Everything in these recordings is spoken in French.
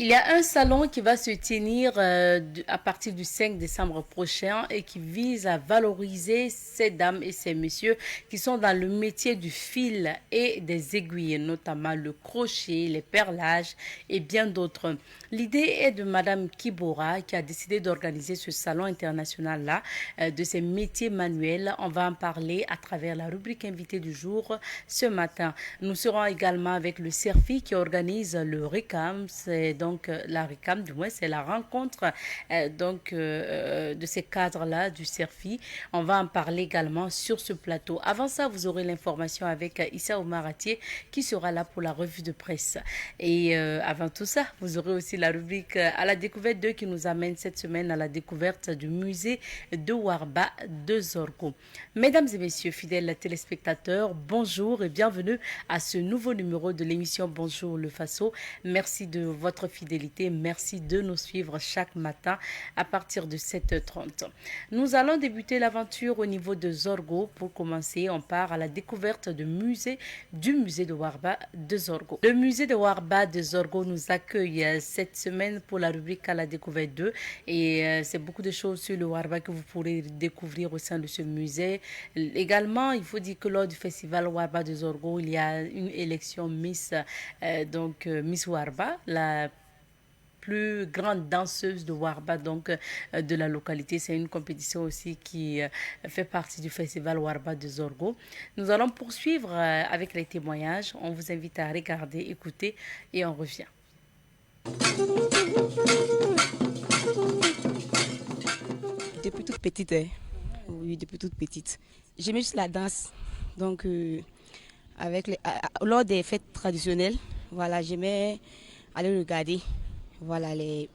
Il y a un salon qui va se tenir à partir du 5 décembre prochain et qui vise à valoriser ces dames et ces messieurs qui sont dans le métier du fil et des aiguilles, notamment le crochet, les perlages et bien d'autres. L'idée est de Madame Kibora qui a décidé d'organiser ce salon international-là de ces métiers manuels. On va en parler à travers la rubrique invité du jour ce matin. Nous serons également avec le CERFI qui organise le RICAM. C'est donc la RICAM, du moins, c'est la rencontre de ces cadres-là du CERFI. On va en parler également sur ce plateau. Avant ça, vous aurez l'information avec Issa Oumaratier qui sera là pour la revue de presse. Et avant tout ça, vous aurez aussi la rubrique à la découverte d'eux qui nous amène cette semaine à la découverte du musée de Warba de Zorgo. Mesdames et messieurs, fidèles téléspectateurs, bonjour et bienvenue à ce nouveau numéro de l'émission Bonjour le Faso. Merci de votre fidélité, merci de nous suivre chaque matin à partir de 7h30. Nous allons débuter l'aventure au niveau de Zorgo. Pour commencer, on part à la découverte du musée de Warba de Zorgo. Le musée de Warba de Zorgo nous accueille cette semaine pour la rubrique à la découverte 2 et c'est beaucoup de choses sur le Warba que vous pourrez découvrir au sein de ce musée. Également, il faut dire que lors du festival Warba de Zorgo, il y a une élection Miss Warba, la plus grande danseuse de Warba de la localité. C'est une compétition aussi qui fait partie du festival Warba de Zorgo. Nous allons poursuivre avec les témoignages. On vous invite à regarder, écouter et on revient. Depuis toute petite, hein. Oui, depuis toute petite. J'aimais juste la danse. Donc, lors des fêtes traditionnelles, voilà, j'aimais aller regarder, voilà, les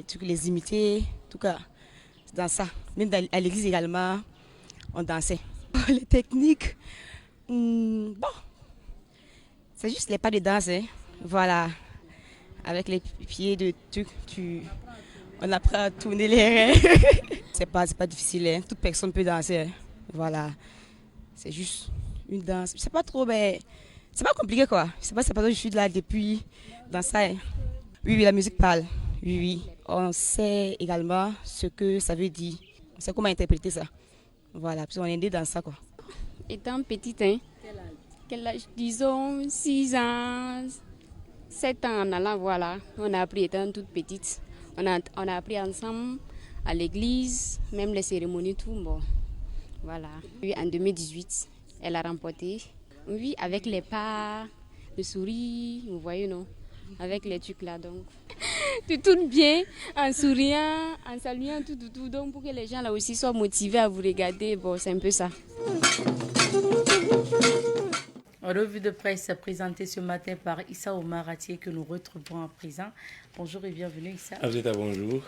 trucs, les imiter, en tout cas, dans ça. Même à l'église également, on dansait. Les techniques, bon, c'est juste les pas de danse, hein. Voilà, avec les pieds de trucs, on apprend à tourner les reins. C'est pas difficile, hein. Toute personne peut danser, hein. Voilà, c'est juste une danse. C'est pas trop, mais c'est pas compliqué quoi. C'est pas que je suis là depuis dans ça, hein. Oui, la musique parle. Oui, oui. On sait également ce que ça veut dire. On sait comment interpréter ça. Voilà, puis on est né dans ça quoi. Étant petite, hein, quel âge? Disons 6 ans, 7 ans en allant, voilà. On a appris étant toute petite. On a appris ensemble à l'église, même les cérémonies, tout. Bon, voilà. Puis en 2018, elle a remporté. Oui, avec les pas, le sourire, vous voyez, non? Avec les trucs là, donc. Tu tournes bien, en souriant, en saluant, tout. Donc, pour que les gens là aussi soient motivés à vous regarder, bon, c'est un peu ça. Revue de presse présentée ce matin par Issa Oumaratier que nous retrouvons à présent. Bonjour et bienvenue Issa. Bonjour.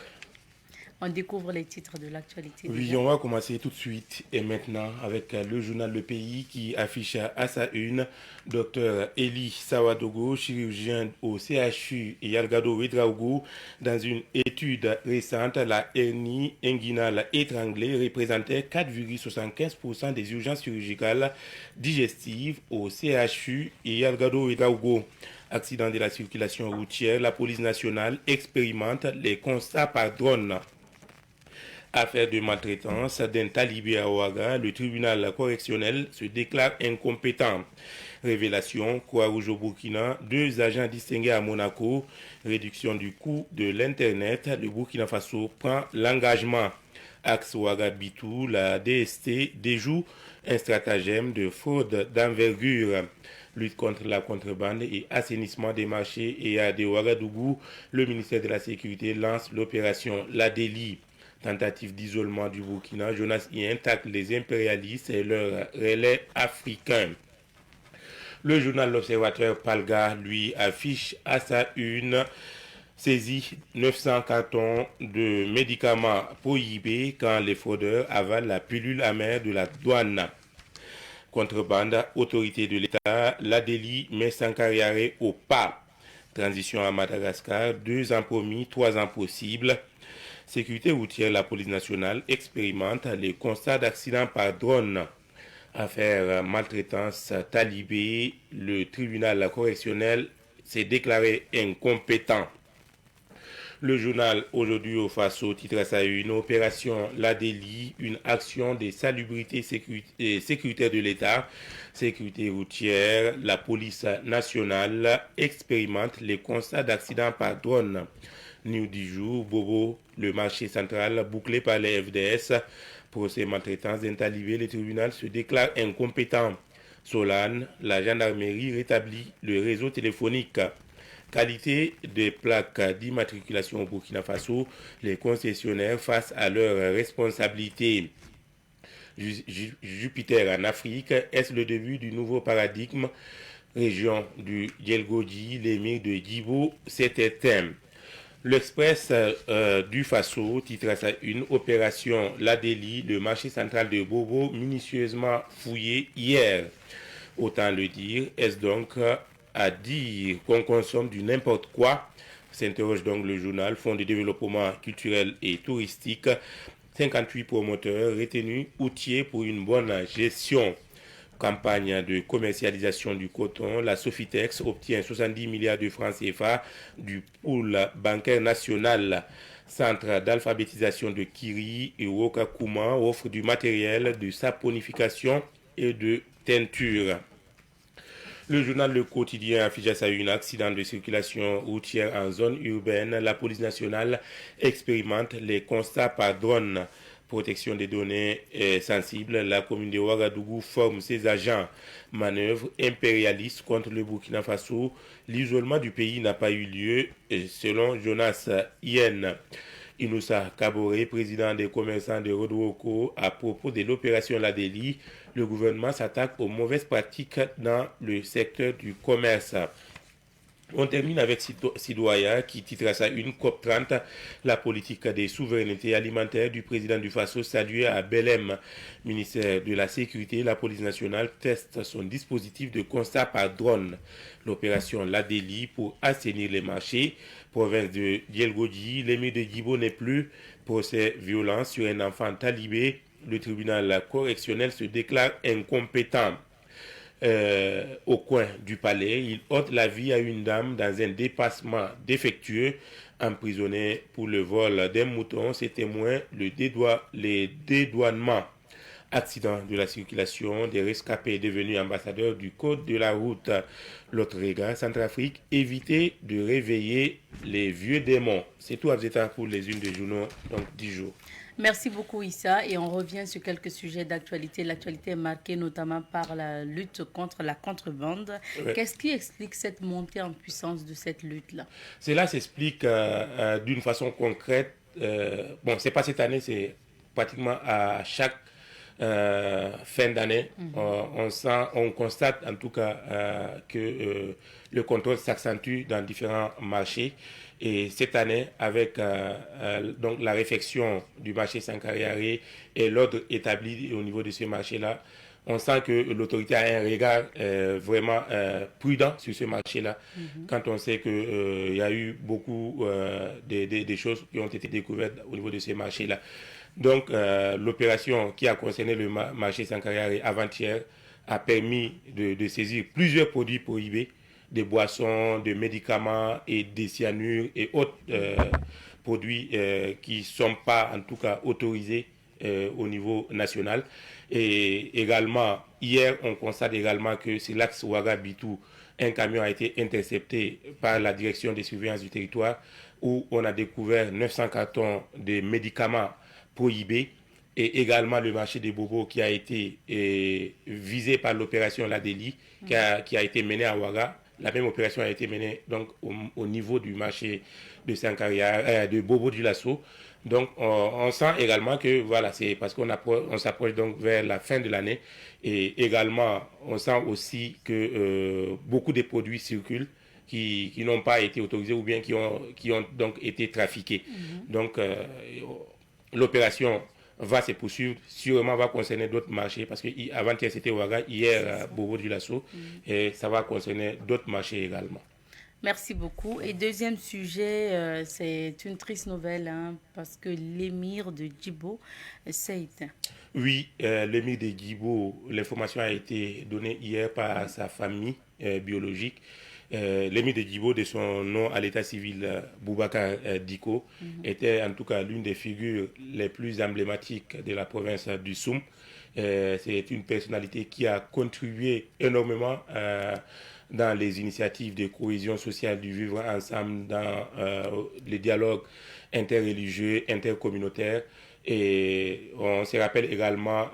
On découvre les titres de l'actualité. Oui, on va commencer tout de suite et maintenant avec le journal Le Pays qui affiche à sa une Dr Eli Sawadogo, chirurgien au CHU et Yalgado Ouedraogo. Dans une étude récente, la hernie inguinale étranglée représentait 4,75% des urgences chirurgicales digestives au CHU et Yalgado Ouedraogo. Accident de la circulation routière, la police nationale expérimente les constats par drone. Affaire de maltraitance d'un talibé à Ouaga, le tribunal correctionnel se déclare incompétent. Révélation, Croix-Rouge au Burkina, 2 agents distingués à Monaco, réduction du coût de l'Internet, le Burkina Faso prend l'engagement. Axe Ouaga-Bitou, la DST déjoue un stratagème de fraude d'envergure. Lutte contre la contrebande et assainissement des marchés et à de Ouagadougou, le ministère de la Sécurité lance l'opération La Délie. Tentative d'isolement du Burkina, Jonas Ien tacle les impérialistes et leurs relais africains. Le journal L'Observateur Palga, lui, affiche à sa une saisie 900 cartons de médicaments prohibés quand les fraudeurs avalent la pilule amère de la douane. Contrebande, autorité de l'État, la délit met Sankariare au pas. Transition à Madagascar, 2 ans promis, 3 ans possibles. Sécurité routière, la police nationale expérimente les constats d'accidents par drone. Affaire maltraitance talibé, le tribunal correctionnel s'est déclaré incompétent. Le journal aujourd'hui au Faso titre à sa une opération Ladeli, une action des salubrités sécuritaires de l'État, sécurité routière, la police nationale expérimente les constats d'accidents par drone. New du jour, Bobo, le marché central bouclé par les FDS. Procès maltraitance d'un talibé, le tribunal se déclare incompétent. Solane, la gendarmerie rétablit le réseau téléphonique. Qualité des plaques d'immatriculation au Burkina Faso, les concessionnaires face à leurs responsabilités. Jupiter en Afrique, est-ce le début du nouveau paradigme? Région du Djelgodji, l'émir de Djibo s'est éteint. L'Express du Faso titre à sa une opération Ladeli, le marché central de Bobo minutieusement fouillé hier. Autant le dire, est-ce donc à dire qu'on consomme du n'importe quoi? S'interroge donc le journal Fonds de développement culturel et touristique. 58 promoteurs retenus outillés pour une bonne gestion. Campagne de commercialisation du coton, la Sofitex obtient 70 milliards de francs CFA du pool bancaire national. Centre d'alphabétisation de Kiri et Wokakuma offre du matériel de saponification et de teinture. Le journal Le Quotidien affiche à sa une accident de circulation routière en zone urbaine. La police nationale expérimente les constats par drone. Protection des données sensibles, la commune de Ouagadougou forme ses agents. Manœuvre impérialiste contre le Burkina Faso. L'isolement du pays n'a pas eu lieu, selon Jonas Yen. Inoussa Kaboré, président des commerçants de Rodouoko, à propos de l'opération Ladeli, le gouvernement s'attaque aux mauvaises pratiques dans le secteur du commerce. On termine avec Sidoaya qui titre à sa une COP30, la politique des souverainetés alimentaires du président du Faso saluée à Belém. Ministère de la Sécurité, la police nationale teste son dispositif de constat par drone. L'opération Ladeli pour assainir les marchés. Province de Djelgodji, l'émir de Djibo n'est plus. Procès violent sur un enfant talibé. Le tribunal correctionnel se déclare incompétent. Au coin du palais, il ôte la vie à une dame dans un dépassement défectueux, emprisonnée pour le vol d'un mouton. C'est témoin les dédouanements. Accident de la circulation, des rescapés devenus ambassadeurs du code de la route. L'autre regard, Centrafrique, éviter de réveiller les vieux démons. C'est tout à pour les unes des journaux, donc 10 jours. Merci beaucoup Issa et on revient sur quelques sujets d'actualité. L'actualité est marquée notamment par la lutte contre la contrebande. Ouais. Qu'est-ce qui explique cette montée en puissance de cette lutte-là? Cela s'explique d'une façon concrète. Bon, c'est pas cette année, c'est pratiquement à chaque fin d'année. On constate en tout cas que le contrôle s'accentue dans différents marchés. Et cette année, avec donc la réfection du marché Sankariare et l'ordre établi au niveau de ce marché-là, on sent que l'autorité a un regard vraiment prudent sur ce marché-là, quand on sait qu'il y a eu beaucoup des choses qui ont été découvertes au niveau de ce marché-là. Donc, l'opération qui a concerné le marché Sankariare avant-hier a permis de saisir plusieurs produits prohibés, des boissons, des médicaments et des cyanures et autres produits qui ne sont pas en tout cas autorisés au niveau national. Et également, hier, on constate également que sur l'axe Ouaga-Bitou, un camion a été intercepté par la direction des surveillances du territoire où on a découvert 900 cartons de médicaments prohibés et également le marché des bobos qui a été visé par l'opération Ladeli qui a été menée à Ouaga. La même opération a été menée donc au niveau du marché de Sankariare, de Bobo du Lasso. Donc on sent également que voilà, c'est parce qu'on s'approche donc vers la fin de l'année et également on sent aussi que beaucoup de produits circulent qui n'ont pas été autorisés ou bien qui ont donc été trafiqués. Donc l'opération va se poursuivre, sûrement va concerner d'autres marchés, parce qu'avant-hier c'était Ouaga, hier Bobo du Lasso, et ça va concerner d'autres marchés également. Merci beaucoup. Et deuxième sujet, c'est une triste nouvelle, parce que l'émir de Djibo s'est éteint. Oui, l'émir de Djibo, l'information a été donnée hier par sa famille biologique. l'émir de Djibo, de son nom à l'état civil, Boubacar Diko, était en tout cas l'une des figures les plus emblématiques de la province du Soum. C'est une personnalité qui a contribué énormément dans les initiatives de cohésion sociale, du vivre ensemble, dans les dialogues interreligieux, intercommunautaires. Et on se rappelle également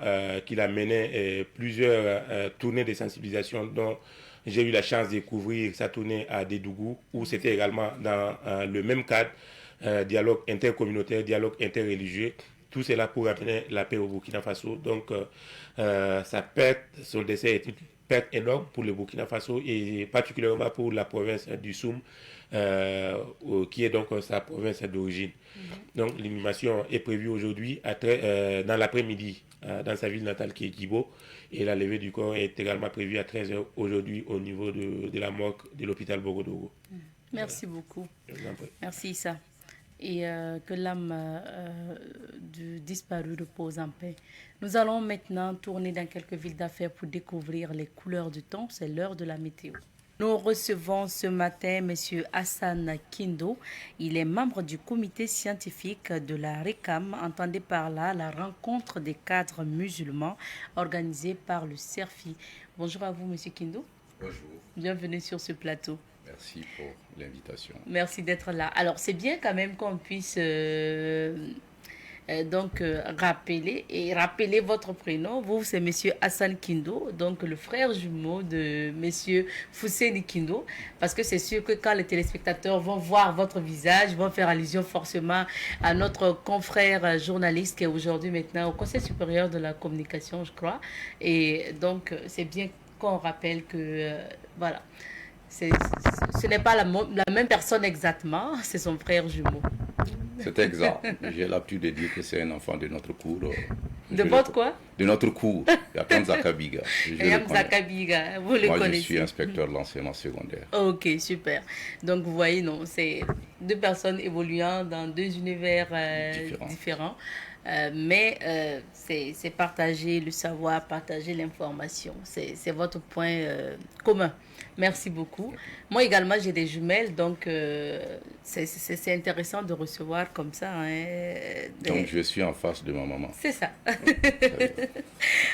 qu'il a mené plusieurs tournées de sensibilisation dont j'ai eu la chance de découvrir sa tournée à Dédougou, où c'était également dans le même cadre, dialogue intercommunautaire, dialogue interreligieux. Tout cela pour amener la paix au Burkina Faso. Donc, sa perte, son décès est une perte énorme pour le Burkina Faso et particulièrement pour la province du Soum, qui est donc sa province d'origine. Donc, l'inhumation est prévue aujourd'hui dans l'après-midi dans sa ville natale qui est Djibo. Et la levée du corps est également prévue à 13h aujourd'hui au niveau de la morgue de l'hôpital Bogodogo. Merci beaucoup. Merci Issa. Et que l'âme du disparu repose en paix. Nous allons maintenant tourner dans quelques villes d'affaires pour découvrir les couleurs du temps. C'est l'heure de la météo. Nous recevons ce matin M. Hassan Kindo. Il est membre du comité scientifique de la RECAM. Entendez par là la rencontre des cadres musulmans organisée par le CERFI. Bonjour à vous, M. Kindo. Bonjour. Bienvenue sur ce plateau. Merci pour l'invitation. Merci d'être là. Alors, c'est bien quand même qu'on puisse rappeler votre prénom. Vous, c'est Monsieur Hassan Kindo, donc le frère jumeau de Monsieur Fousseni Kindo, parce que c'est sûr que quand les téléspectateurs vont voir votre visage, vont faire allusion forcément à notre confrère journaliste qui est aujourd'hui maintenant au Conseil supérieur de la communication, je crois. Et donc, c'est bien qu'on rappelle que, voilà, ce n'est pas la même personne exactement, c'est son frère jumeau. C'est exact. J'ai l'habitude de dire que c'est un enfant de notre cours. De votre quoi? De notre cours. Yatan Zakabiga. Zakabiga, vous le Moi, connaissez. je suis inspecteur de l'enseignement secondaire. Ok, super. Donc, vous voyez, non, c'est deux personnes évoluant dans deux univers différents. Mais c'est partager le savoir, partager l'information. C'est votre point commun. Merci beaucoup. Moi également, j'ai des jumelles, donc c'est intéressant de recevoir comme ça. Donc, je suis en face de ma maman. C'est ça.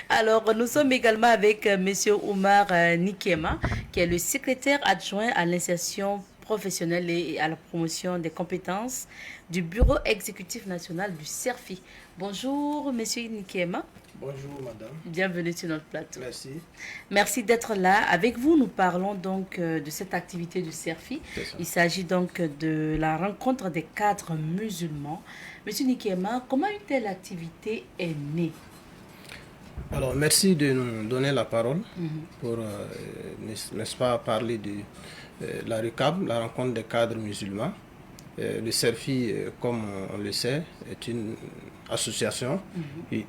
Alors, nous sommes également avec M. Oumar Nikema, qui est le secrétaire adjoint à l'insertion professionnelle et à la promotion des compétences du Bureau exécutif national du CERFI. Bonjour, Monsieur Nikema. Bonjour, madame. Bienvenue sur notre plateau. Merci. Merci d'être là. Avec vous, nous parlons donc de cette activité du CERFI. Il s'agit donc de la rencontre des cadres musulmans. Monsieur Nikema, comment une telle activité est née? Alors, merci de nous donner la parole pour, n'est-ce pas, parler de la RECAM, la rencontre des cadres musulmans. Le CERFI, comme on le sait, est une association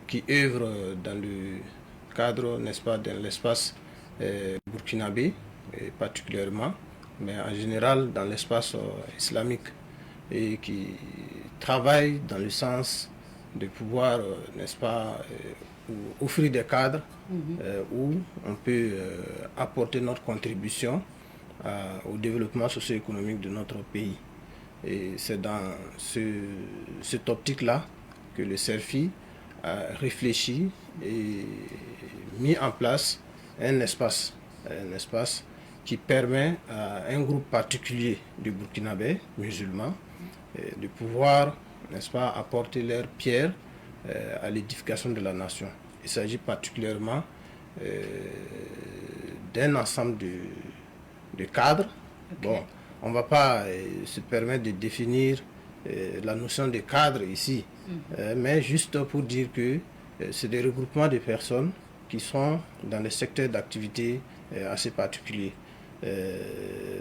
qui œuvre dans le cadre, n'est-ce pas, dans l'espace burkinabé, particulièrement, mais en général dans l'espace islamique, et qui travaille dans le sens de pouvoir, n'est-ce pas, offrir des cadres où on peut apporter notre contribution au développement socio-économique de notre pays. Et c'est dans cette optique-là que le CERFI a réfléchi et mis en place un espace qui permet à un groupe particulier de Burkinabés musulmans de pouvoir, n'est-ce pas, apporter leur pierre à l'édification de la nation. Il s'agit particulièrement d'un ensemble de cadres. Okay. Bon, on ne va pas se permettre de définir la notion de cadre ici, mais juste pour dire que c'est des regroupements de personnes qui sont dans des secteurs d'activité assez particuliers,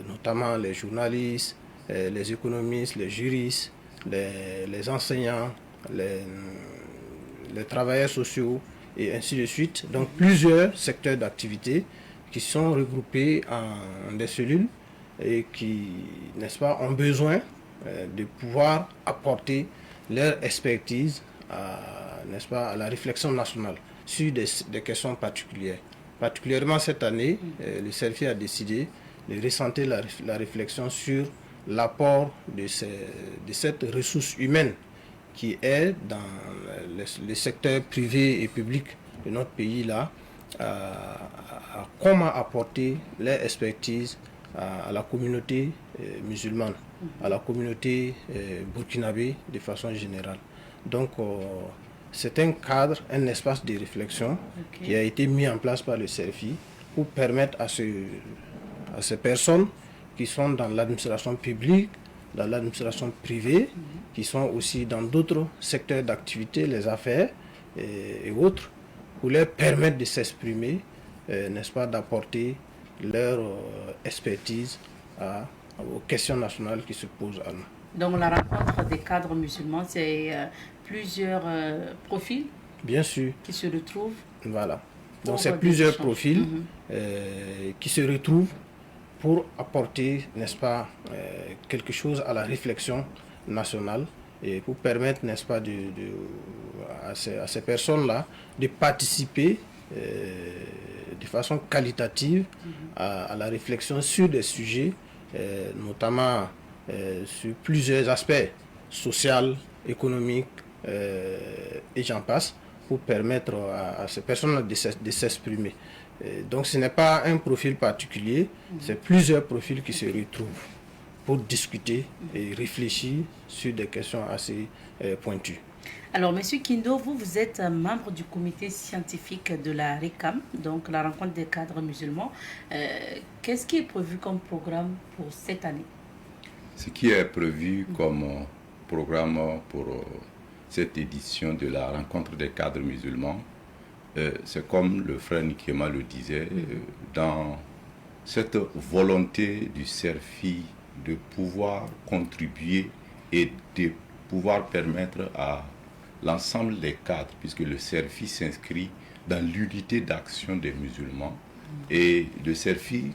notamment les journalistes, les économistes, les juristes, les enseignants, les travailleurs sociaux et ainsi de suite. Donc plusieurs secteurs d'activité qui sont regroupés en des cellules et qui, n'est-ce pas, ont besoin de pouvoir apporter leur expertise n'est-ce pas, à la réflexion nationale sur des questions particulières. Particulièrement cette année, le CERFI a décidé de recentrer la réflexion sur l'apport de cette ressource humaine qui est dans les secteurs privés et publics de notre pays là, à comment apporter leur expertise à la communauté musulmane, à la communauté burkinabé de façon générale. Donc c'est un cadre, un espace de réflexion qui a été mis en place par le CERFI pour permettre à ces personnes qui sont dans l'administration publique, dans l'administration privée, qui sont aussi dans d'autres secteurs d'activité, les affaires et autres, pour leur permettre de s'exprimer, n'est-ce pas, d'apporter leur expertise aux questions nationales qui se posent à nous. Donc la rencontre des cadres musulmans, c'est plusieurs profils, bien sûr, qui se retrouvent. Voilà. Donc c'est plusieurs profils qui se retrouvent pour apporter, n'est-ce pas, quelque chose à la réflexion nationale et pour permettre, n'est-ce pas, à ces personnes-là de participer de façon qualitative à la réflexion sur des sujets, notamment sur plusieurs aspects, social, économique, et j'en passe, pour permettre à ces personnes-là de s'exprimer. Donc ce n'est pas un profil particulier, c'est plusieurs profils qui se retrouvent pour discuter et réfléchir sur des questions assez pointues. Alors, Monsieur Kindo, vous êtes membre du comité scientifique de la RECAM, donc la rencontre des cadres musulmans. Qu'est-ce qui est prévu comme programme pour cette année? Ce qui est prévu comme programme pour cette édition de la rencontre des cadres musulmans, c'est comme le frère Nikema le disait, dans cette volonté du CERFI de pouvoir contribuer et de pouvoir permettre à l'ensemble des cadres, puisque le CERFI s'inscrit dans l'unité d'action des musulmans, et le CERFI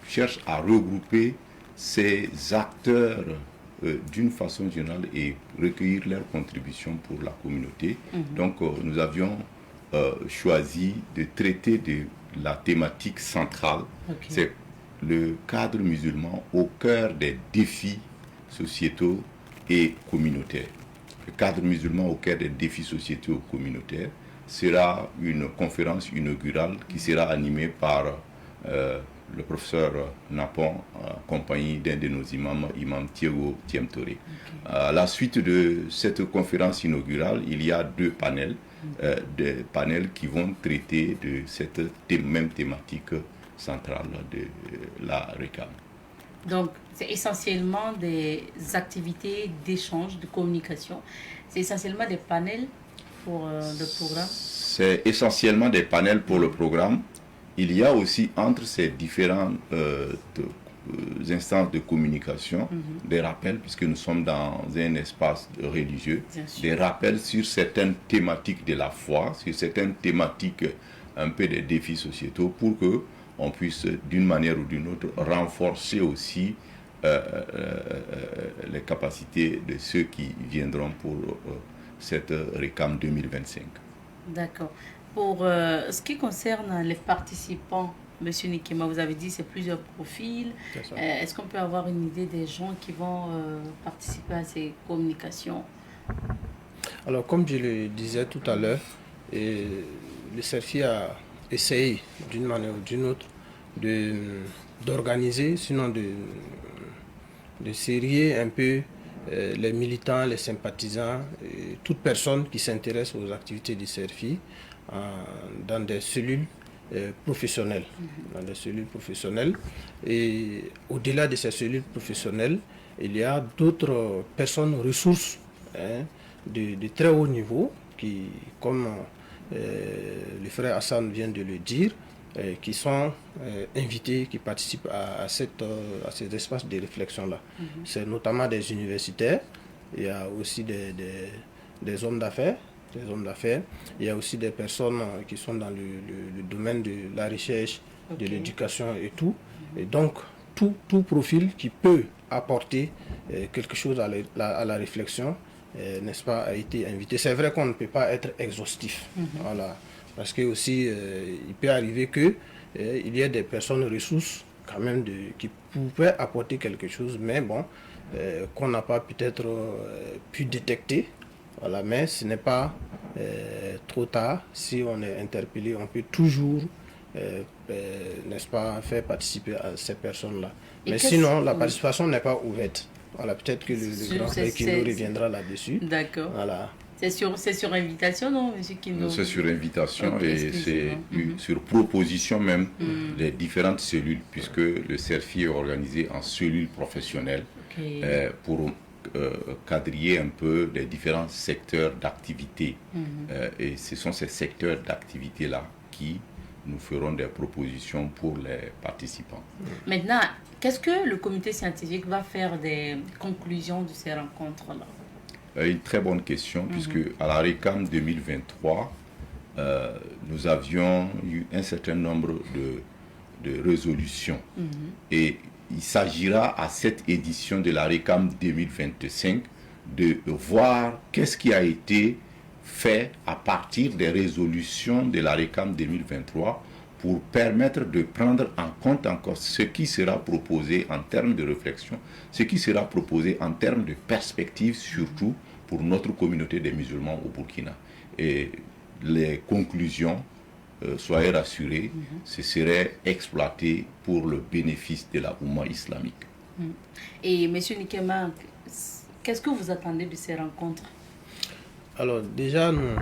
cherche à regrouper ces acteurs d'une façon générale et recueillir leurs contributions pour la communauté. Donc nous avions choisi de traiter de la thématique centrale, c'est le cadre musulman au cœur des défis sociétaux et communautaires. Le cadre musulman au cœur des défis sociétaux et communautaires sera une conférence inaugurale qui sera animée par le professeur Napon, accompagné d'un de nos imams, Imam Thiego Tiemtore. À la suite de cette conférence inaugurale, il y a deux panels, des panels qui vont traiter de cette même thématique centrale de la RECAM. Donc, c'est essentiellement des activités d'échange, de communication. C'est essentiellement des panels pour le programme. C'est essentiellement des panels pour le programme. Il y a aussi entre ces différentes instances de communication des rappels, puisque nous sommes dans un espace religieux, des rappels sur certaines thématiques de la foi, sur certaines thématiques un peu des défis sociétaux, pour que on puisse d'une manière ou d'une autre renforcer aussi les capacités de ceux qui viendront pour cette RECAM 2025. D'accord. Pour ce qui concerne les participants, Monsieur Nikema, vous avez dit c'est plusieurs profils. Est-ce qu'on peut avoir une idée des gens qui vont participer à ces communications? Alors, comme je le disais tout à l'heure, le CERFI a essayé d'une manière ou d'une autre d'organiser, sinon de serrer un peu les militants, les sympathisants, toute personne qui s'intéresse aux activités du CERFI dans des cellules professionnelles. Et au-delà de ces cellules professionnelles, il y a d'autres personnes ressources de très haut niveau qui, comme le frère Hassan vient de le dire, qui sont invités, qui participent à ces espaces de réflexion-là. C'est notamment des universitaires, il y a aussi des hommes d'affaires, il y a aussi des personnes qui sont dans le domaine de la recherche, de l'éducation et tout. Et donc, tout profil qui peut apporter quelque chose à la réflexion, n'est-ce pas, a été invité. C'est vrai qu'on ne peut pas être exhaustif. Voilà. Parce que aussi, il peut arriver qu'il y ait des personnes ressources quand même qui pouvaient apporter quelque chose, mais bon, qu'on n'a pas peut-être pu détecter. Voilà, mais ce n'est pas trop tard. Si on est interpellé, on peut toujours, n'est-ce pas, faire participer à ces personnes-là. Mais sinon, la participation n'est pas ouverte. Voilà, peut-être que le grand frère Kino reviendra là-dessus. D'accord. Voilà. C'est sur invitation, non, M. Kino? C'est sur invitation et c'est sur proposition même des différentes cellules, puisque le CERFI est organisé en cellules professionnelles pour quadriller un peu les différents secteurs d'activité. Et ce sont ces secteurs d'activité-là qui nous feront des propositions pour les participants. Maintenant, qu'est-ce que le comité scientifique va faire des conclusions de ces rencontres-là? Une très bonne question, puisque à la RECAM 2023, nous avions eu un certain nombre de résolutions. Et il s'agira à cette édition de la RECAM 2025 de voir qu'est-ce qui a été fait à partir des résolutions de la RECAM 2023 pour permettre de prendre en compte encore ce qui sera proposé en termes de réflexion, ce qui sera proposé en termes de perspective, surtout pour notre communauté des musulmans au Burkina. Et les conclusions, soyez rassurés, ce serait exploité pour le bénéfice de la Oumma islamique. Et M. Nikema, qu'est-ce que vous attendez de ces rencontres? Alors déjà, nous,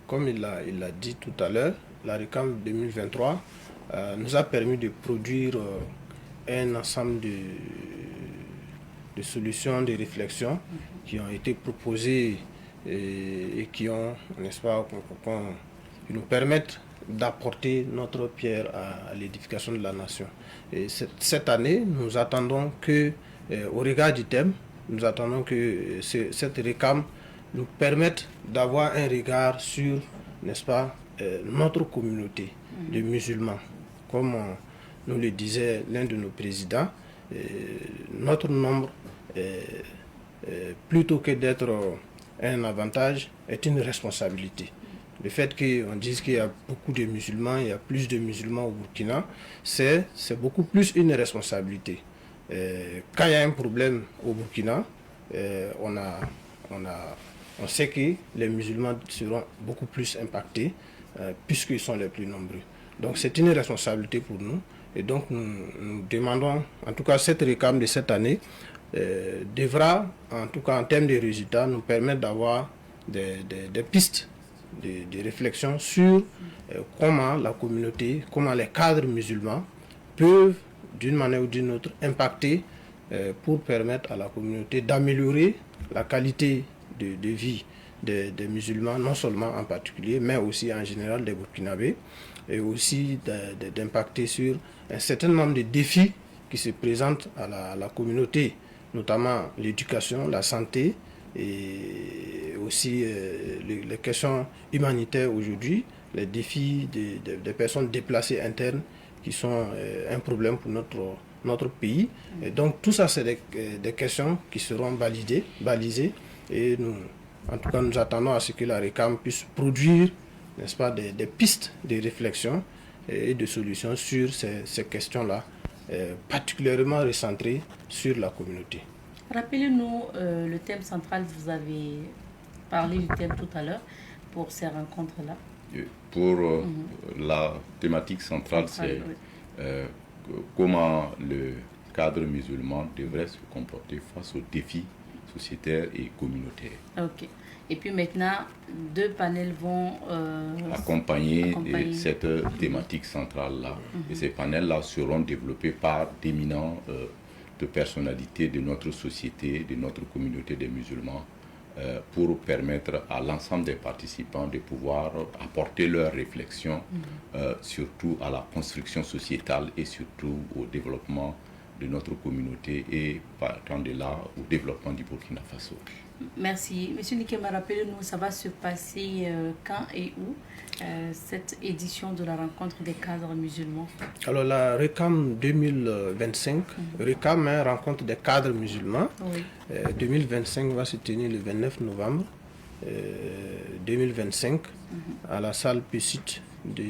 comme il l'a dit tout à l'heure, la RECAM 2023 nous a permis de produire un ensemble de solutions, de réflexions qui ont été proposées et qui ont, n'est-ce pas, qui nous permettent d'apporter notre pierre à l'édification de la nation. Et cette année, nous attendons que, au regard du thème, nous attendons que cette RECAM nous permette d'avoir un regard sur, n'est-ce pas, notre communauté de musulmans. Comme nous le disait l'un de nos présidents, notre nombre, plutôt que d'être un avantage, est une responsabilité. Le fait qu'on dise qu'il y a beaucoup de musulmans, il y a plus de musulmans au Burkina, c'est beaucoup plus une responsabilité. Quand il y a un problème au Burkina, on sait que les musulmans seront beaucoup plus impactés puisqu'ils sont les plus nombreux. Donc c'est une responsabilité pour nous. Et donc nous demandons, en tout cas cette RECAM de cette année, devra, en tout cas en termes de résultats, nous permettre d'avoir des pistes de réflexion sur comment la communauté, comment les cadres musulmans peuvent, d'une manière ou d'une autre, impacter pour permettre à la communauté d'améliorer la qualité de vie des musulmans, non seulement en particulier, mais aussi en général des Burkinabés, et aussi d'impacter sur un certain nombre de défis qui se présentent à la communauté, notamment l'éducation, la santé, et aussi les questions humanitaires aujourd'hui, les défis des personnes déplacées internes qui sont un problème pour notre pays. Et donc tout ça, c'est des questions qui seront balisées, et nous, en tout cas, nous attendons à ce que la RECAM puisse produire, n'est-ce pas, des pistes de réflexion et de solutions sur ces questions-là, particulièrement recentrées sur la communauté. Rappelez-nous le thème central, vous avez parlé du thème tout à l'heure pour ces rencontres-là. Pour la thématique centrale, c'est comment le cadre musulman devrait se comporter face aux défis sociétaires et communautaires. Ok. Et puis maintenant, 2 panels vont accompagner cette thématique centrale-là. Et ces panels-là seront développés par d'éminents de personnalités de notre société, de notre communauté des musulmans, pour permettre à l'ensemble des participants de pouvoir apporter leurs réflexions, surtout à la construction sociétale et surtout au développement de notre communauté et partant de là au développement du Burkina Faso. Merci. Monsieur Nikema, rappelez-nous, ça va se passer quand et où cette édition de la rencontre des cadres musulmans? Alors la RECAM 2025, RECAM, rencontre des cadres musulmans, 2025 va se tenir le 29 novembre 2025 à la salle P-Site de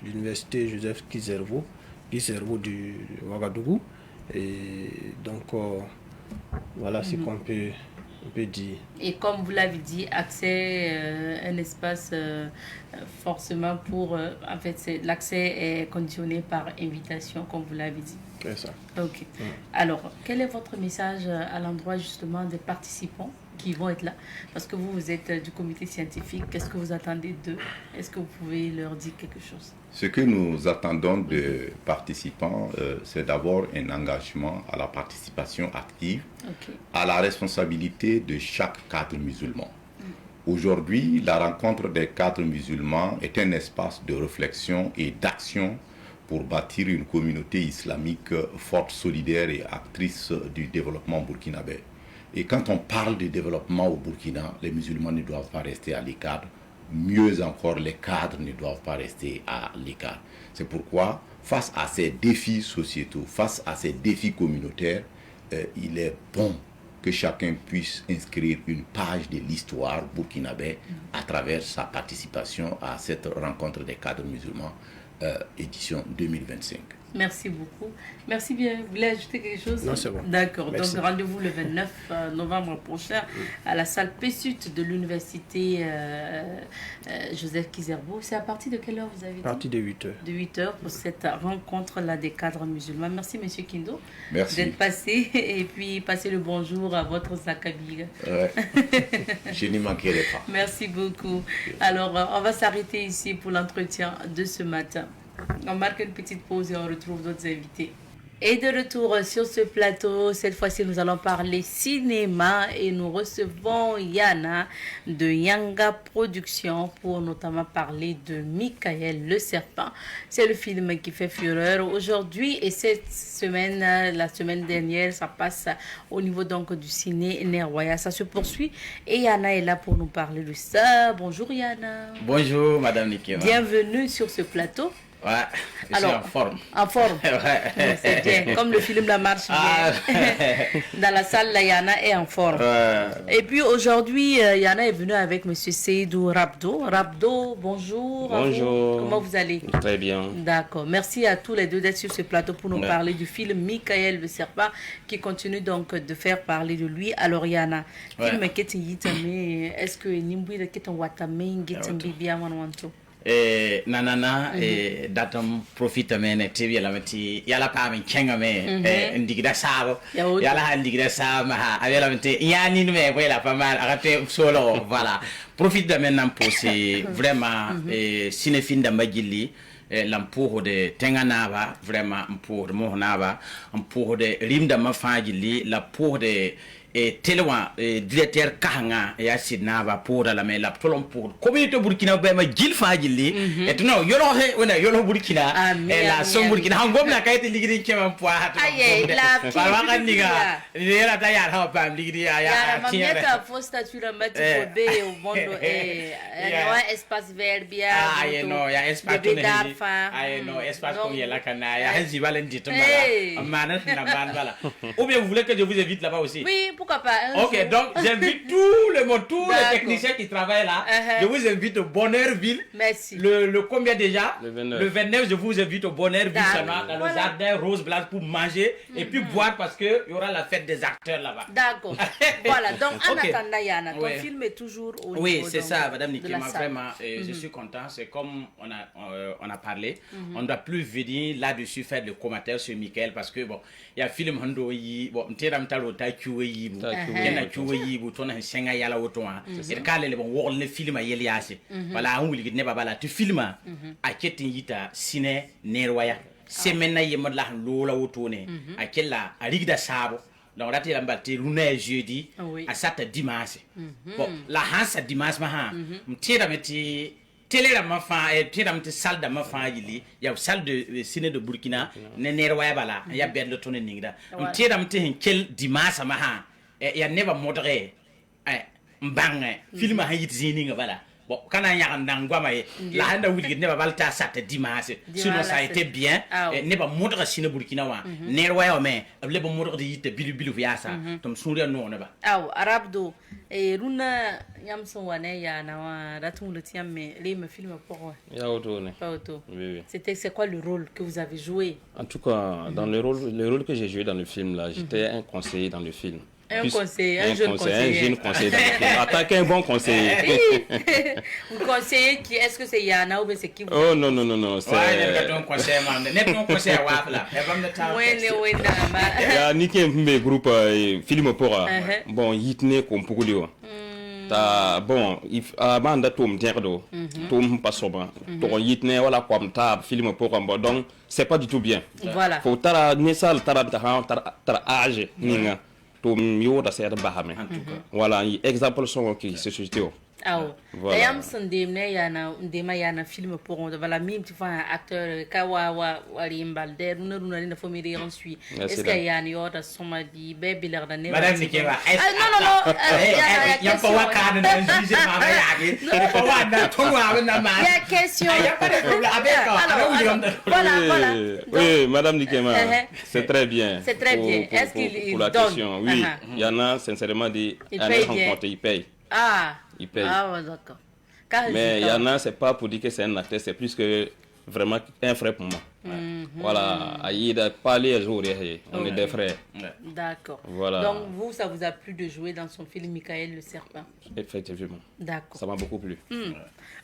l'université Joseph Kizervo Guizerbo du Ouagadougou. Et donc, voilà ce qu'on peut dire. Et comme vous l'avez dit, accès, un espace forcément pour... en fait, l'accès est conditionné par invitation, comme vous l'avez dit. C'est ça. Ok. Alors, quel est votre message à l'endroit justement des participants qui vont être là? Parce que vous êtes du comité scientifique. Qu'est-ce que vous attendez d'eux? Est-ce que vous pouvez leur dire quelque chose? Ce que nous attendons des participants, c'est d'abord un engagement à la participation active, à la responsabilité de chaque cadre musulman. Aujourd'hui, la rencontre des cadres musulmans est un espace de réflexion et d'action pour bâtir une communauté islamique forte, solidaire et actrice du développement burkinabé. Et quand on parle de développement au Burkina, les musulmans ne doivent pas rester à l'écart. Mieux encore, les cadres ne doivent pas rester à l'écart. C'est pourquoi, face à ces défis sociétaux, face à ces défis communautaires, il est bon que chacun puisse inscrire une page de l'histoire burkinabé à travers sa participation à cette rencontre des cadres musulmans, édition 2025. Merci beaucoup. Merci bien. Vous voulez ajouter quelque chose? Non, c'est bon. D'accord. Merci. Donc, rendez-vous le 29 novembre prochain à la salle P-Sud de l'université Joseph Kizerbo. C'est à partir de quelle heure vous avez dit? À partir de 8h. De 8h pour cette rencontre-là des cadres musulmans. Merci, Monsieur Kindo, Merci. d'être passé et puis passez le bonjour à votre Zakabiga. Ouais. Je n'y manquerai pas. Merci beaucoup. Alors, on va s'arrêter ici pour l'entretien de ce matin. On marque une petite pause et on retrouve d'autres invités. Et de retour sur ce plateau, cette fois-ci nous allons parler cinéma et nous recevons Yana de Yanga Productions pour notamment parler de Michael le Serpent. C'est le film qui fait fureur aujourd'hui et cette semaine, la semaine dernière, ça passe au niveau donc du ciné Nerwaya. Ça se poursuit et Yana est là pour nous parler de ça. Bonjour Yana. Bonjour Madame Nikema. Bienvenue sur ce plateau. Ouais, je suis en forme. En forme. Ouais. C'est bien. Comme le film La Marche bien. Dans la salle, là, Yana est en forme. Et puis aujourd'hui, Yana est venue avec M. Seydou Rabdo. Rabdo, bonjour. Bonjour. Comment vous allez? Très bien. D'accord. Merci à tous les deux d'être sur ce plateau pour nous parler du film Michael le Serpent qui continue donc de faire parler de lui. Alors Yana, film qui est est-ce que Nimbu qui est en Watame, qui est en Bibia Manwanto? Nanana datam profita men TV yala mati yala pa men kenga me ndigida sabo yala ndigida sama ha avela mati yani me wela pas mal arate solo voilà profite de maintenant pour c'est vraiment cinéphile de magili l'ampour de tenganaba vraiment pour mo naba pour de rimda mafajili la pour de telwa directeur kahanga ya sidnaba pour la mais la tolom pour communauté burkina be ma gil fajili et non yolo he wona yolo burkina et la som burkina hangom na kayte ligidi kema po hata aye la parwa kandiga yela ta ya ha pam ligidi ya mameka fo statut la mati ko be au mondo no espace vert bien aye no ya espace to ne aye no espace comme yela kana ya hanzi valenti to mala na man voilà ou bien vous voulez que je vous invite là-bas aussi? Oui, pourquoi pas. Ok, donc j'invite tout le monde, tous les techniciens qui travaillent là. Je vous invite au Bonheurville. Merci. Le combien déjà? Le 29, je vous invite au Bonheurville dans le jardin Rose Blanche pour manger et puis boire parce qu'il y aura la fête des acteurs là-bas. D'accord. Voilà, donc en attendant, Yana, ton film est toujours au niveau. Oui, c'est ça, Madame Nikema, vraiment, je suis content. C'est comme on a parlé. On ne doit plus venir là-dessus faire le commentaire sur Michael parce que, bon, il y a un film Hondo, bon, kena chuwe yibu tona senga yala wotoa kale le bon wol ne filma yeli yase wala on wuli ne babala tu filma a ketin yita sine nerwaya semena yema la lola wotone a kella a rigda sabo donc rati la mbalte luna jeudi a sata dimanche bon la hansa dimanche ma ha mtira meti télé la mafa et tira mti salle de mafa yili ya salle de ciné de Burkina ne nerwaya bala ya ben le tone ningda mtira mti henkel dimanche ma ha ya never modéré mbang film ha yit zini nga bala bon kana ya ndangwa mai la handa wuli ne ba balta sata dimanche sinon ça a été bien ne ba modra sine Burkina wa ne wa yo me le ba modra yite bilu ya sa tom suriya no ne ba aw arabdo runa yamson wane ya na wa ratum le tiam mais les me film pour ya auto ne pas auto oui. c'est quoi le rôle que vous avez joué? En tout cas dans le rôle que j'ai joué dans le film là, j'étais un conseiller dans le film. Un jeune conseiller dans le film. Attaquer un bon conseiller. Vous conseillez qui? Est-ce que c'est Yana ou bien c'est qui? Oh non, c'est... Ouais, un conseiller, un conseiller wafla. Ouais, ya niki mbe groupe film pour bon yitne ko mpugulio. Ta bon if banda tom terdo tom pasoba to yitne wala comme ta film pour bon donc c'est pas du tout bien. Voilà. Faut tara nesal tara tara âge ninga. Yo da ser bahame voilà exemple sont qui se société aw dayam sandemne yana ndema yana film pour on voilà même tu vois acteur kawa wali mbalde runa ni fo mi ensuite est-ce que yana yo da soma di bébé l'air da ne madame Nikeba non ya pas wa kana na juge ma ba yagi il faut wa na to wa na ma ya question ya pas de problème avec voilà oui madame Nikema c'est très bien est-ce qu'il pour la question oui il y en a sincèrement dit il paye il paye. Ah ouais, d'accord. Mais il y en a, c'est pas pour dire que c'est un acteur, c'est plus que vraiment un frère pour moi. Voilà, Aïda, pas les jours, on est des frères. D'accord. Voilà. Donc vous, ça vous a plu de jouer dans son film Michael le Serpent? Effectivement. D'accord. Ça m'a beaucoup plu.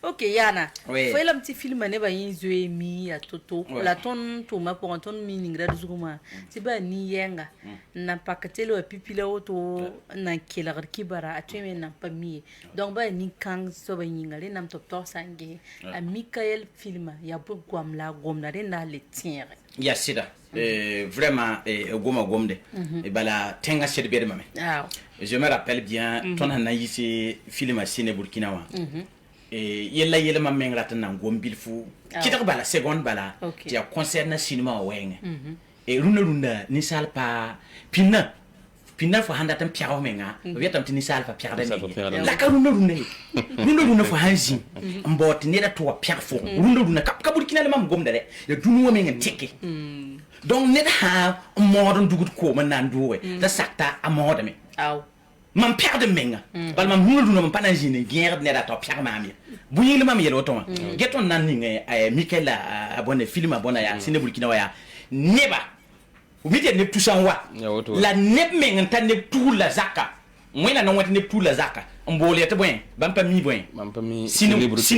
Ok, Yana. Oui. Faut un petit film, ne va y jouer mi à Toto. La ton Thomas pour un ton miningra de Zouma. C'est pas ni yenga. N'a pas que le pipila auto n'a killer kibara à tuer n'a pas mis. Donc bah ni kang so ba yingale n'a top tor sangue. A Michael film ya beaucoup am la gom na le tien. Ya sida vraiment goma gomde et bala tenga shed bede mame je me rappelle bien ton hanayi c'est film à Ciné Burkina wa et yella ma mengrata na gombil fu kitak bala seconde bala ti a concert na cinéma weng et runda ni salpa pinna fo handa tan piaw menga vietam tini salpa piaw da la ka runda fo hanzi mbot ne da to piaw fo runda ka Burkina le mam gomda de ya dunu menga teke donc net ha modon dugut ko man nan duwe da sakta amode me mam piaw de menga bal mam runda mam panajine guerre ne da to piaw mami bu yele mam yelo to geton nan ni Michael abonne film abona ya Ciné Burkina wa ya neba ubite ne touchan wa la neb menga tan ne tout la zaka moina non wati ne tout la zaka mbole te boyen bam pa mi Ciné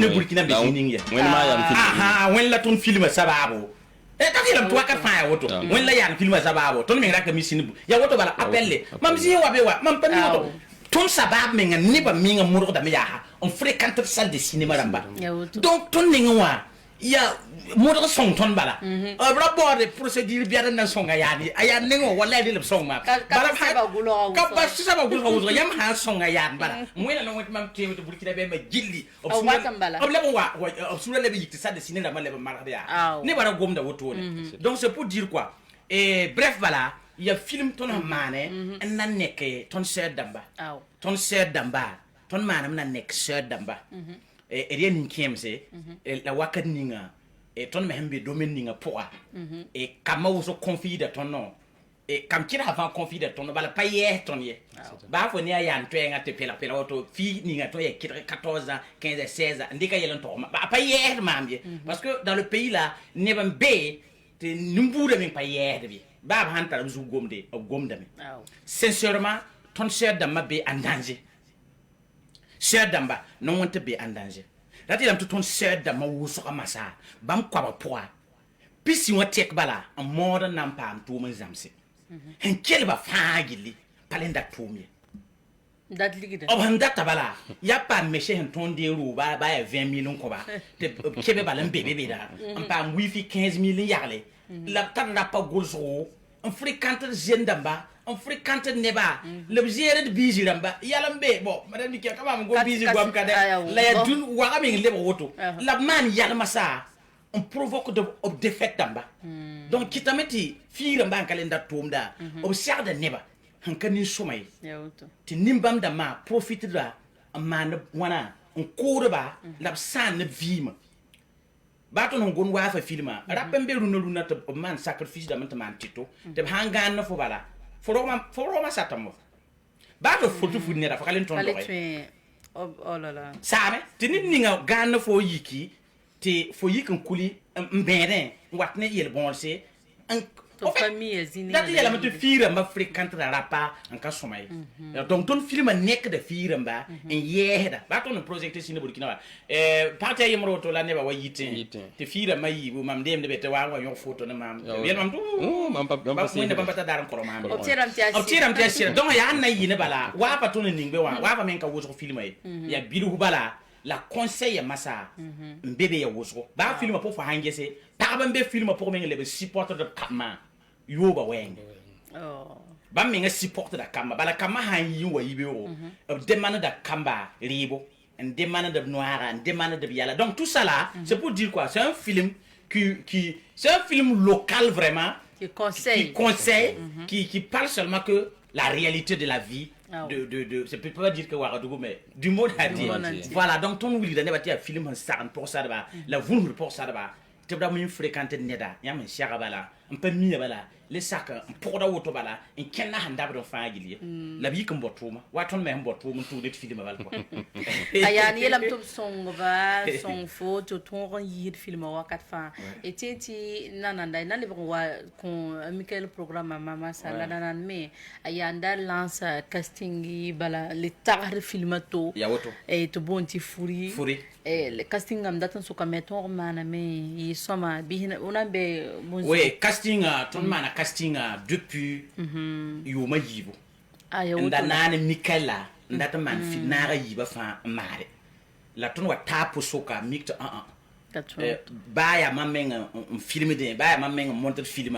Burkina be ningi moina ma ya film wen la ton film sababo ta film toi ka fa ya woto wen la ya film sababo ton menga ka mi Ciné ya woto bala appelle mam si wa be wa mam pa mi woto ton sabab menga ne ba menga muro da me ya on fréquente salle de cinéma ramba donc ton ninga wa ya modra song ton bala rapport de procédure bien na songa yani aya nengo wala de song ma bala ka ba sa ba gulo yam ha songa yan bala moyna no wet mam tewu Burkina be ma jilli problème wa sura le yikti sa de cinéma ma le ma ya ne bara gomda woto donc c'est pour dire quoi et bref voilà il y a film ton mané nan nek ton sœur damba ton manam nan nek sœur damba et rien ni kemse la wakat ninga et ton membe domaine ninga poa et kama wo so confie de ton nom et kam kira avant confie de ton bala paye ton ye ba fo ni ayan to nga te pela auto fi ninga to ye 14 ans 15 ans 16 ans ndika yelen to ba paye mamie parce que dans le pays là ne bam be te numbu de min paye de bi ba hantar zu gomde o gomda mi sincèrement ton cher dama be en danger cher damba non want to be en danger rati lam to ton cher dama wo so amasa bam kwa ba poa pisi wa tek bala en modern nam pam to man zamse hen kelba faagili palenda tomie dat ligida handa tabala ya pa meshe hen ton de ru ba ya 20 millions ko ba te kebe balan bebe da en pam wifi 15 millions yarle la tanda pa golso en fréquente zendamba on fréquente neba le géré de busy ramba yalambe bon madame Nikia kama go busy go am kade la ya dun wa mi lebo woto la man yalma sa on provoque de défaite damba donc kitameti fi ramba kalenda tomda observe de neba hankani somay ti nimbam da ma profite da man wana on koorba la san ne vima baton on gon wa fa filma rapembe runa to man sacrifice da man tito te hangan na fo bala foroma satamo bato fotu fu ne da fa kalen ton do oh là là same tinin ninga gan fo yiki te fo yikan kuli mbere watne yel bonse ton famille zine dat yela mate fira ma fréquente la rapa en ka somay donc ton film nek de fira mba en yehda ba ton project sine burkina parti yemro to la neba wayite te fira mayi bu mam dem de bete wa yo photo na mam yel mam to mam pa ba ko ne bamba ta daran ko mam obtiram tia donc ya na yine bala wa pa ton ningbe wa pa men ka wozo film ya bilu bala la conseil massa mbebe ya wozo ba film pour fa hangese ta ba mbe film pour men le supporter de kama yoba weng ba men supporter da kama bala kama han yi wa yibe o demande da kamba ribo en demande de noir en demande de yala donc tout ça là c'est pour dire quoi c'est un film qui c'est un film local vraiment qui conseille qui parle seulement que la réalité de la vie de c'est peut pas dire que Ouagadougou mais du monde entier voilà donc ton wili da ne bati film en 100% de ba la vulnérable pour ça de ba te bra mun fréquenter neda ya men shaka bala un peu mi bala le saka pour da woto bala en kenna handa ba fa gili la bi kan botuma waton me botuma tout net film bala quoi ayani yelam top son ba son photo ton yid film wa kat fa et titi nananda nan le wa kon Michael programme mama sala nan me ayanda lance casting bala le tar filmato ya woto et to bonti furi le casting am datan so kameton mana me yi soma bi ona be oui casting ton mana casting depuis yoma yibo nda nane Michaela ndata man finara yiba fa mare la ton wa tapo soka mikt baya mamenga film de baya mamenga monter film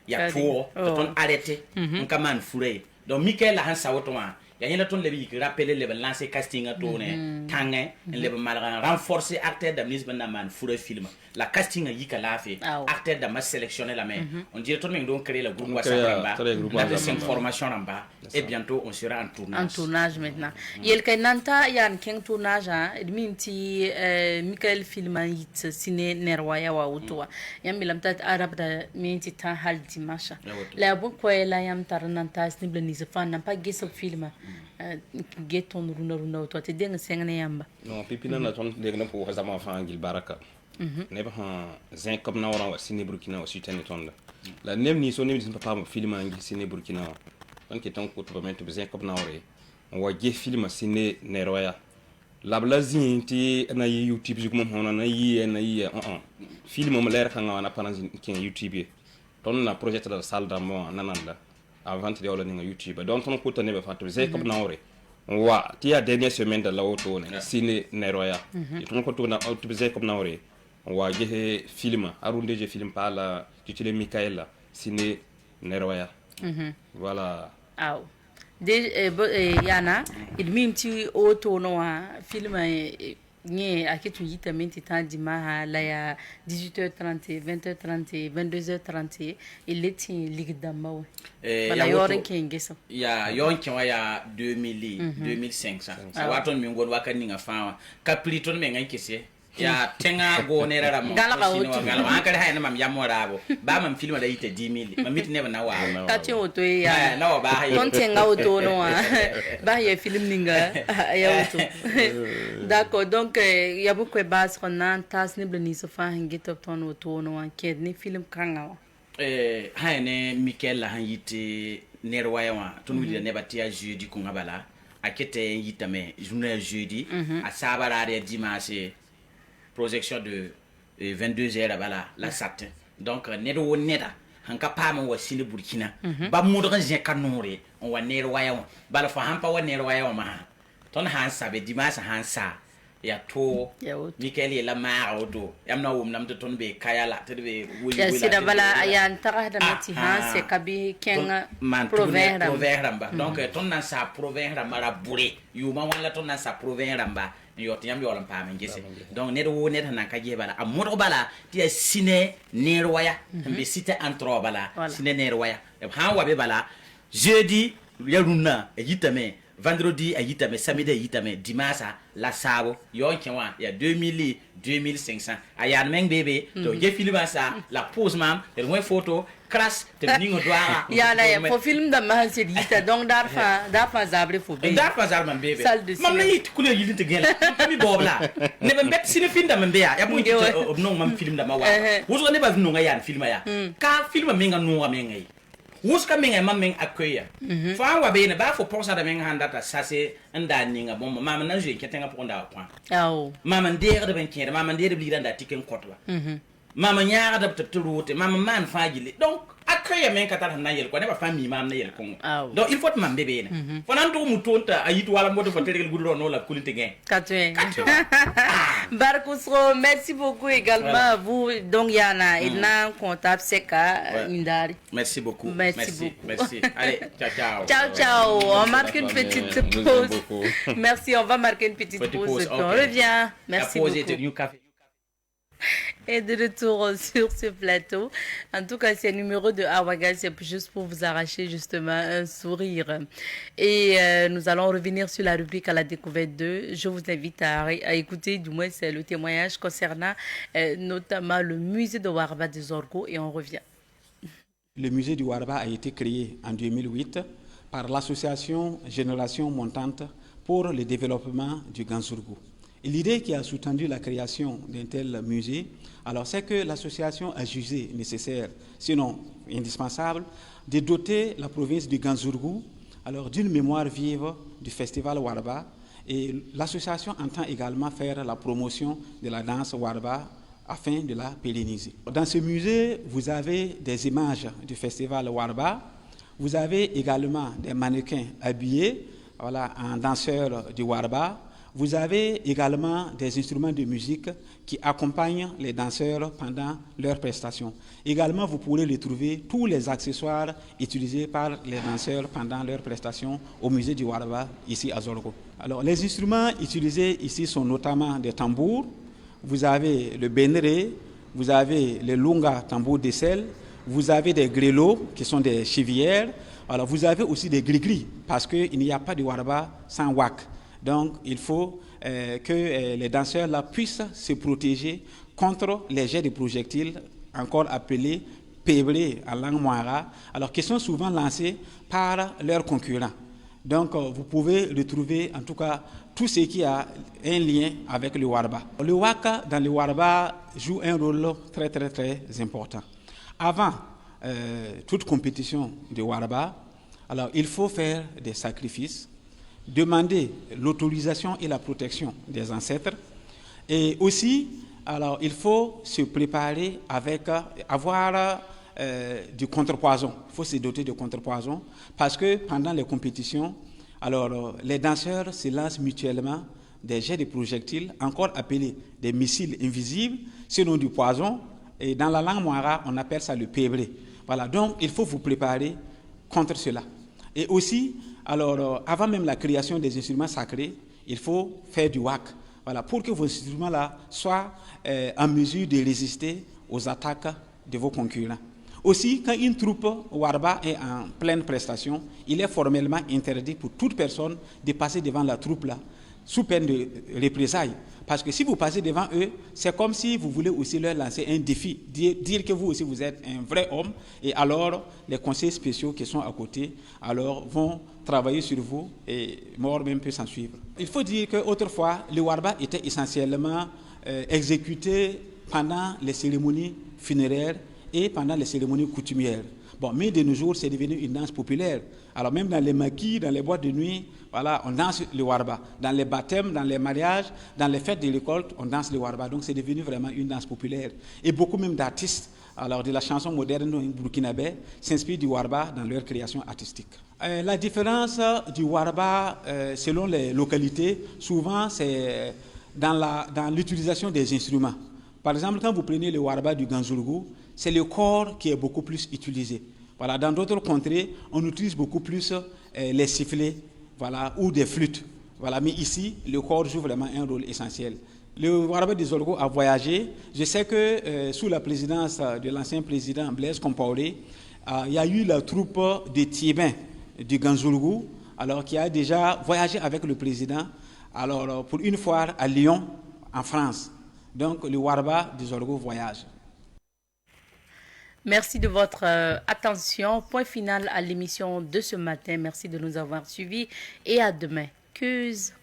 ya to ton arrêté on kaman fure donc Michaela han sawotoma ya yela ton lebi ki rappeler le lancer casting a tourner tangé le mal renforcer acteur d'amnisme na man fure film la casting a yika la fait acteur de ma sélectionner la main on dirait tout le monde donc créer le groupe WhatsApp là la information en bas et bientôt on sera en tournage maintenant yel kay nanta yan ken tournage minti Michael film hit ciné nerwaya wa utwa yam lamta arab da minti ta hal dimasha la bu ko la yam tarnanta snible ni zafan na pa geso film geton runa to te denga sengane yamba non pipina na ton degna pour hazama fa ngil baraka ne ba zin comme na wara ciné burkina o sutene tonda la nem ni so nem din papa mo film ngil ciné burkina donc etant ko to ba zin comme na wara on wa ge film ciné neroya la blazin ti na youtube jugum hono na yi film mo leer kan na panazin ken youtube ton na projet da salle d'amo nananda avant de aller sur YouTube donc on peut tenir faire c'est comme naore wa ti a dernière semaine de la auto ne ciné neroya et on peut tourner autobusé comme naore wa je film arunde je film par la titulé Michaela ciné neroya voilà de yana il mimti auto no film nye akitu yitamenti tandi maha la ya 18h30 20h30 22h30 ileti ligdamaw bala yoren kengesa ya yonki wa ya 2500 waton mi ngon wakani nga fawa kapliton me ngai kese ya tenga go ne rara mo gala ma kare hayna mam yamorabo ba mam film da yite 10000 mamit ne na wa kati oto ya na ba hay ton tenga oto no ba ya film ninga ya oto d'accord donc ya beaucoup base qu'on tas ne bleni so fa ngito ton oto no ked ni film kanga hayne Michael han yite nerwaya wa ton wili ne batia jeudi ko ngabala akete yitame journée jeudi a sabara de dimanche projection de 22h bala la satin donc nedo neda hanka pama wa sine burkina ba modran je kanore on wa nero waya bala fa hampa wa nero waya ma ton han sabe dimanche han sa ya to Michael la ma odo yamna wum nam to ton be kayala to be wuli ya sida bala ayan tara da mati han se kabi kenga proverba donc ton na sa proverba mara bure yuma wala ton na sa proverba yoti yam yolam pa men gese donc ne do ne tan ka je bala amodo bala ti sine nerwaya be cité entro bala sine nerwaya ha wa be bala jeudi yaruna yitame vendredi a yitame, samedi a yitame, dimanche la sabo, yon kiwa, il y a 2000, 2500. Ayan meng bébé, to je film ça, la pose mam, et loin photo, crash, te ningo doara. Ya la ya, pour film da ma c'est dit, donc darfa zabre faut bien. Darfa zarman bébé. Salle de cinéma. Mam na yit couleur yilin te gela. Kami bobla. Ne ben bet sine film da man beya, ya mo non mam film da ma wa. Wuzo ne ba no nga yan film ya. Ka film menga no menga yi. Wuska menga mam meng akoya. Fa wa be ne ba fo ponsa da menga handata ça c'est anda ninga bon mama na je ketenga pour nda point. Oh. Mama ndere de ben kere, mama ndere bli da tiken kotwa. Mama nyaara da te route, mama man fajile. Donc akaya men katala na yel ko ne ba fami mam na yel ko. Donc il faut mam bébé ne. Fo nan to mutonta ayitu wala moto fa terel gudro no la kulite gen. Katwe. Barkousro, merci beaucoup également à vous. Donc Yana, il n'a comptable Seka Mindari. Merci beaucoup. Merci. Allez, ciao. Ciao. On marque une petite pause. Merci, on va marquer une petite pause. On revient. Merci beaucoup. Et de retour sur ce plateau. En tout cas, c'est le numéro de Awaga, c'est juste pour vous arracher justement un sourire. Et nous allons revenir sur la rubrique à la découverte 2. Je vous invite à écouter, du moins c'est le témoignage concernant notamment le musée de Warba des Orgo, et on revient. Le musée du Warba a été créé en 2008 par l'association Génération Montante pour le développement du Ganzourgou. L'idée qui a sous-tendu la création d'un tel musée, alors c'est que l'association a jugé nécessaire, sinon indispensable, de doter la province du Ganzourgou alors d'une mémoire vive du festival Warba, et l'association entend également faire la promotion de la danse Warba afin de la pérenniser. Dans ce musée, vous avez des images du festival Warba, vous avez également des mannequins habillés en danseurs du Warba. Vous avez également des instruments de musique qui accompagnent les danseurs pendant leurs prestations. Également, vous pourrez retrouver tous les accessoires utilisés par les danseurs pendant leurs prestations au musée du Warba, ici à Zorgo. Alors, les instruments utilisés ici sont notamment des tambours. Vous avez le benré, vous avez le lunga tambour de sel, vous avez des grelots qui sont des chivières. Alors, vous avez aussi des gris-gris parce qu'il n'y a pas de Warba sans wak. Donc, il faut que les danseurs là puissent se protéger contre les jets de projectiles, encore appelés pébrés en langue moara, alors qui sont souvent lancés par leurs concurrents. Donc, vous pouvez retrouver en tout cas tout ce qui a un lien avec le Warba. Le waka dans le Warba joue un rôle très important. Avant toute compétition de Warba, alors il faut faire des sacrifices, demander l'autorisation et la protection des ancêtres, et aussi alors il faut se préparer avec avoir du contrepoison. Il faut se doter de contrepoison parce que pendant les compétitions, alors les danseurs se lancent mutuellement des jets de projectiles, encore appelés des missiles invisibles, sinon du poison, et dans la langue moara on appelle ça le pébré. Voilà, donc il faut vous préparer contre cela. Et aussi, alors, avant même la création des instruments sacrés, il faut faire du wak. Voilà, pour que vos instruments-là soient en mesure de résister aux attaques de vos concurrents. Aussi, quand une troupe Warba est en pleine prestation, il est formellement interdit pour toute personne de passer devant la troupe-là, sous peine de représailles. Parce que si vous passez devant eux, c'est comme si vous voulez aussi leur lancer un défi, dire que vous aussi vous êtes un vrai homme, et alors les conseils spéciaux qui sont à côté alors vont travailler sur vous et mort même peut s'en suivre. Il faut dire qu'autrefois, le Warba était essentiellement exécuté pendant les cérémonies funéraires et pendant les cérémonies coutumières. Bon, mais de nos jours, c'est devenu une danse populaire. Alors même dans les maquis, dans les boîtes de nuit, voilà, on danse le Warba. Dans les baptêmes, dans les mariages, dans les fêtes de récolte, on danse le Warba. Donc c'est devenu vraiment une danse populaire. Et beaucoup même d'artistes, alors de la chanson moderne burkinabé, s'inspirent du Warba dans leur création artistique. La différence du Warba, selon les localités, souvent c'est dans l'utilisation des instruments. Par exemple, quand vous prenez le Warba du Ganzourgou, c'est le corps qui est beaucoup plus utilisé. Voilà, dans d'autres contrées, on utilise beaucoup plus les sifflets, voilà, ou des flûtes. Voilà, mais ici, le corps joue vraiment un rôle essentiel. Le Warba des Orgo a voyagé. Je sais que sous la présidence de l'ancien président Blaise Compaoré, il y a eu la troupe de Thiébin du Ganzourgou, alors qui a déjà voyagé avec le président, alors pour une foire à Lyon, en France. Donc le Warba du Zorgo voyage. Merci de votre attention. Point final à l'émission de ce matin. Merci de nous avoir suivis et à demain. Cuse.